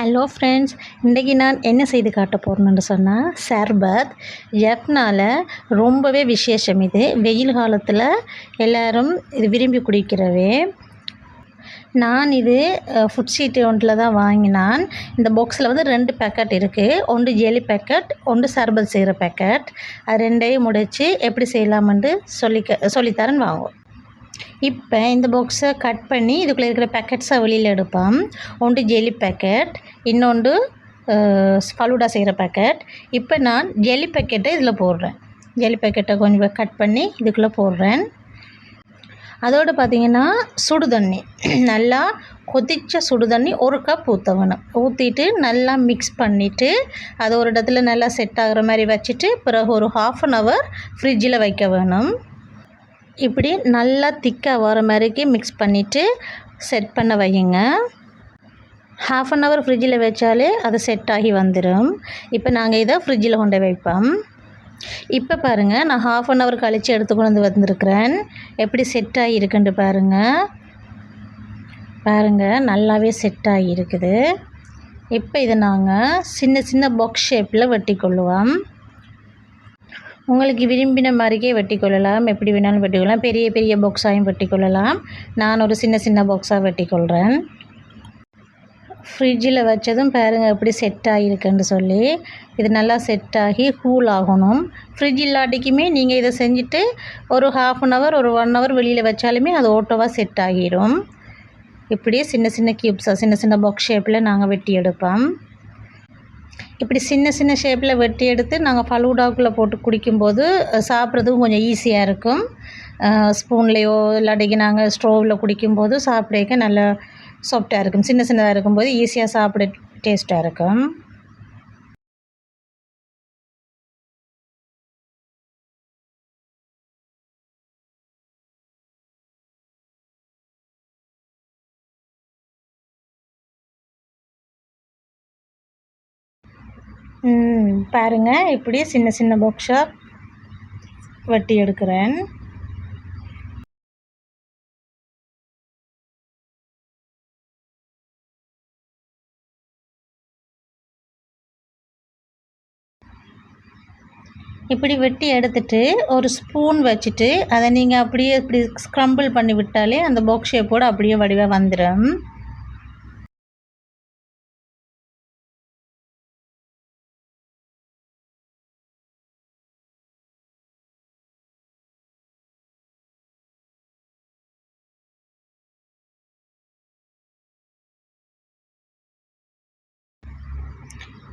Hello friends, இன்றைக்கி நான் என்ன செய்து காட்ட போகிறேன்னு சொன்னால் சர்பத். ஜஃப்னால் ரொம்பவே விசேஷம். இது வெயில் காலத்தில் எல்லோரும் இது விரும்பி குடிக்கிறவே. நான் இது ஃபுட் ஸ்ட்ரீட் ஒன்றில் தான் வாங்கினான். இந்த பாக்ஸில் வந்து 2 பேக்கெட் இருக்குது. ஒன்று ஜெல்லி பேக்கெட், ஒன்று சர்பத் செய்கிற பேக்கெட். அது ரெண்டையும் முடித்து எப்படி செய்யலாமென்று சொல்லித்தரேன் வாங்குவோம். இப்போ இந்த பாக்ஸை கட் பண்ணி இதுக்குள்ளே இருக்கிற பேக்கெட்ஸை வெளியில் எடுப்போம். ஒன்று ஜெல்லி பேக்கெட், இன்னொன்று ஃபலூடா செய்கிற பேக்கெட். இப்போ நான் ஜெல்லி பேக்கெட்டை இதில் போடுறேன். ஜெல்லி பேக்கெட்டை கொஞ்சம் கட் பண்ணி இதுக்குள்ளே போடுறேன். அதோடு பார்த்திங்கன்னா சுடு தண்ணி, நல்லா கொதித்த சுடு தண்ணி 1 கப் ஊற்ற வேணும். ஊற்றிட்டு நல்லா மிக்ஸ் பண்ணிவிட்டு அதை ஒரு இடத்துல நல்லா செட் ஆகிற மாதிரி வச்சுட்டு பிறகு ஒரு 1/2 hour ஃப்ரிட்ஜில் வைக்க வேணும். இப்படி நல்லா திக்காக வர மாதிரிக்கு மிக்ஸ் பண்ணிவிட்டு செட் பண்ண வையுங்க. 1/2 hour ஃப்ரிட்ஜில் வச்சாலே அது செட் ஆகி வந்துடும். இப்போ நாங்கள் இதை ஃப்ரிட்ஜில் கொண்டு வைப்போம். இப்போ பாருங்கள், நான் 1/2 hour கழித்து எடுத்து கொண்டு வந்திருக்கிறேன். எப்படி செட் ஆகியிருக்குன்னு பாருங்கள், நல்லாவே செட் ஆகியிருக்குது. இப்போ இதை நாங்கள் சின்ன சின்ன பாக்ஸ் ஷேப்பில் வெட்டி கொள்ளுவோம். உங்களுக்கு விரும்பின மாதிரிக்கே வெட்டி கொள்ளலாம், எப்படி வேணாலும் வெட்டி கொள்ளலாம். பெரிய பெரிய பாக்ஸாகவும் வெட்டி கொள்ளலாம். நான் ஒரு சின்ன சின்ன பாக்ஸாக வெட்டி கொள்கிறேன். ஃப்ரிட்ஜில் வச்சதும் பாருங்கள் எப்படி செட் ஆகியிருக்குன்னு சொல்லி. இது நல்லா செட் ஆகி கூல் ஆகணும். ஃப்ரிட்ஜ் இல்லாட்டிக்குமே நீங்கள் இதை செஞ்சுட்டு ஒரு 1/2 hour ஒரு 1 hour வெளியில் வச்சாலுமே அது ஓட்டோவாக செட் ஆகிடும். இப்படியே சின்ன சின்ன க்யூப்ஸாக சின்ன சின்ன பாக்ஸ் ஷேப்பில் நாங்கள் வெட்டி எடுப்போம். இப்படி சின்ன சின்ன ஷேப்பில் வெட்டி எடுத்து நாங்கள் ஃபலூடாக்குள்ளே போட்டு குடிக்கும்போது சாப்பிட்றதுக்கும் கொஞ்சம் ஈஸியாக இருக்கும். ஸ்பூன்லேயோ இல்லாட்டிக்கு நாங்கள் ஸ்டோவில் குடிக்கும்போது சாப்பிட்றதுக்கு நல்லா சாஃப்டாக இருக்கும். சின்ன சின்னதாக இருக்கும்போது ஈஸியாக சாப்பிட டேஸ்ட்டாக இருக்கும். பாருங்கள், இப்படி சின்ன சின்ன பாக்ஸாக வெட்டி எடுக்கிறேன். இப்படி வெட்டி எடுத்துட்டு ஒரு ஸ்பூன் வச்சுட்டு அதை நீங்கள் அப்படியே இப்படி ஸ்க்ரம்பிள் பண்ணி விட்டாலே அந்த பாக்ஸ் ஷேப்போடு அப்படியே வடிவாக வந்துடும்.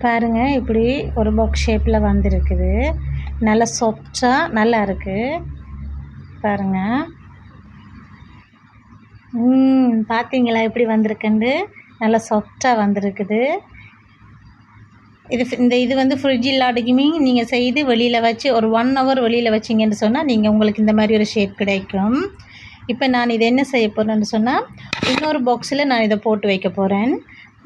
பாருங்கள், இப்படி ஒரு பாக்ஸ் ஷேப்பில் வந்திருக்குது. நல்லா சாஃப்டாக நல்லா இருக்குது. பாருங்கள், பார்த்தீங்களா எப்படி வந்திருக்குன்னு? நல்லா சாஃப்டாக வந்திருக்குது. இது வந்து ஃப்ரிட்ஜ் இல்லாட்டிக்குமே நீங்கள் செய்து வெளியில் வச்சு ஒரு 1 hour வெளியில் வச்சிங்கன்னு சொன்னால் உங்களுக்கு இந்த மாதிரி ஒரு ஷேப் கிடைக்கும். இப்போ நான் இதை என்ன செய்ய போகிறேன்னு சொன்னால், இன்னொரு பாக்ஸில் நான் இதை போட்டு வைக்க போகிறேன்.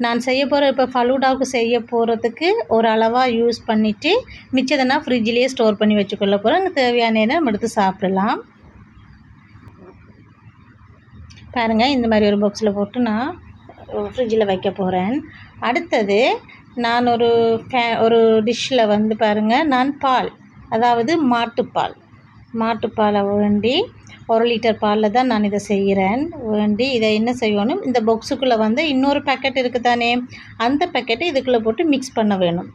நான் செய்ய போகிற இப்போ ஃபலூடாவுக்கு செய்ய போகிறதுக்கு ஒரு அளவாக யூஸ் பண்ணிவிட்டு மிச்சத்தை நான் ஃப்ரிட்ஜிலேயே ஸ்டோர் பண்ணி வச்சுக்கொள்ள போகிறேன். அங்கே தேவையான நேரம் நம்ம எடுத்து சாப்பிடலாம். பாருங்கள், இந்த மாதிரி ஒரு பாக்ஸில் போட்டு நான் ஃப்ரிட்ஜில் வைக்க போகிறேன். அடுத்தது நான் ஒரு டிஷ்ஷில் வந்து பாருங்கள், நான் பால், அதாவது மாட்டுப்பாலை வேண்டி 1 லிட்டர் பாலில் தான் நான் இதை செய்கிறேன். இதை என்ன செய்யணும், இந்த பாக்ஸுக்குள்ளே வந்து இன்னொரு பேக்கெட் இருக்குது தானே, அந்த பேக்கெட்டை இதுக்குள்ளே போட்டு மிக்ஸ் பண்ண வேணும்.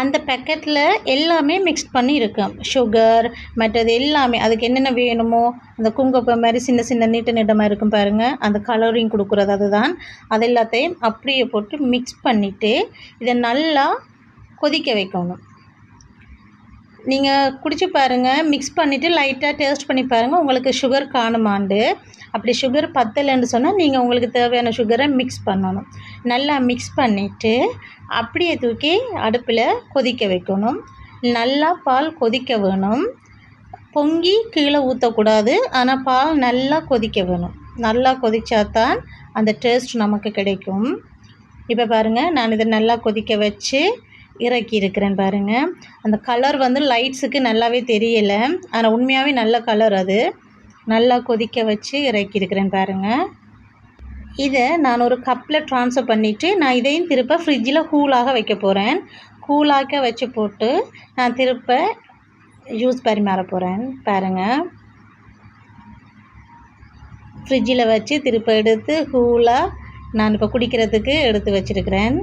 அந்த பேக்கெட்டில் எல்லாமே மிக்ஸ் பண்ணி இருக்கும். சுகர் மற்றது எல்லாமே அதுக்கு என்னென்ன வேணுமோ, அந்த குங்குமம் மாதிரி சின்ன சின்ன நீட்டமாக இருக்கும் பாருங்கள், அந்த கலரிங் கொடுக்குறது அதுதான். அது எல்லாத்தையும் அப்படியே போட்டு மிக்ஸ் பண்ணிவிட்டு இதை நல்லா கொதிக்க வைக்கணும். நீங்கள் குடிச்சு பாருங்கள், மிக்ஸ் பண்ணிவிட்டு லைட்டாக டேஸ்ட் பண்ணி பாருங்கள் உங்களுக்கு சுகர் காணுமாண்டு. அப்படி சுகர் பத்தலைன்னு சொன்னால் நீங்கள் உங்களுக்கு தேவையான சுகரை மிக்ஸ் பண்ணணும். நல்லா மிக்ஸ் பண்ணிவிட்டு அப்படியே தூக்கி அடுப்பில் கொதிக்க வைக்கணும். நல்லா பால் கொதிக்க வேணும். பொங்கி கீழே ஊற்றக்கூடாது, ஆனால் பால் நல்லா கொதிக்க வேணும். நல்லா கொதிச்சாதான் அந்த டேஸ்ட் நமக்கு கிடைக்கும். இப்போ பாருங்கள், நான் இதை நல்லா கொதிக்க வச்சு இறக்கி இருக்கிறேன். பாருங்கள், அந்த கலர் வந்து லைட்ஸுக்கு நல்லாவே தெரியலை, ஆனால் உண்மையாகவே நல்ல கலர். அது நல்லா கொதிக்க வச்சு இறக்கி இருக்கிறேன். பாருங்கள், இதை நான் ஒரு கப்பில் ட்ரான்ஸ்ஃபர் பண்ணிவிட்டு நான் இதையும் திருப்ப ஃப்ரிட்ஜில் கூலாக வைக்க போகிறேன். கூலாக்க வச்சு போட்டு நான் திருப்ப ஜூஸ் பரிமாற போகிறேன். பாருங்கள், ஃப்ரிட்ஜில் வச்சு திருப்ப எடுத்து கூலாக நான் இப்போ குடிக்கிறதுக்கு எடுத்து வச்சுருக்கிறேன்.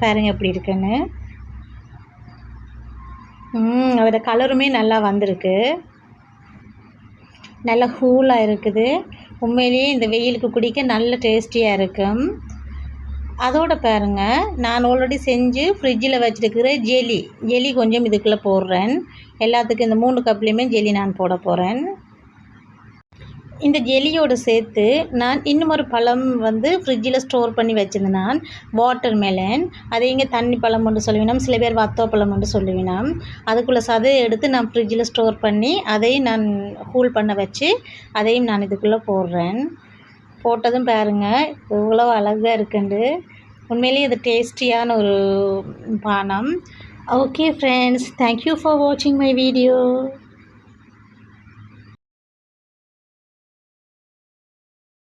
பாருங்கள் எப்படி இருக்குன்னு. அதோட கலருமே நல்லா வந்திருக்கு. நல்லா கூலாக இருக்குது. உண்மையிலேயே இந்த வெயிலுக்கு குடிக்க நல்ல டேஸ்டியாக இருக்கும். அதோடு பாருங்கள், நான் ஆல்ரெடி செஞ்சு ஃப்ரிட்ஜில் வச்சுருக்கிற ஜெலி கொஞ்சம் இதுக்குள்ளே போடுறேன். எல்லாத்துக்கும் இந்த 3 கப்லேயுமே ஜெலி நான் போட போகிறேன். இந்த ஜெலியோடு சேர்த்து நான் இன்னும் ஒரு பழம் ஃப்ரிட்ஜில் ஸ்டோர் பண்ணி வச்சுருந்தேன். நான் வாட்டர் மெலன், அதை இங்கே தண்ணி பழம் என்று சொல்லுவினோம், சில பேர் வத்தோ பழம் என்று சொல்லுவினோம். அதுக்குள்ளே சதையை எடுத்து நான் ஃப்ரிட்ஜில் ஸ்டோர் பண்ணி அதையும் நான் கூல் பண்ண வச்சு அதையும் நான் இதுக்குள்ளே போடுறேன். போட்டதும் பாருங்கள் எவ்வளோ அழகாக இருக்குண்டு. உண்மையிலேயே இது டேஸ்டியான ஒரு பானம். ஓகே ஃப்ரெண்ட்ஸ், தேங்க்யூ ஃபார் வாட்சிங் மை வீடியோ.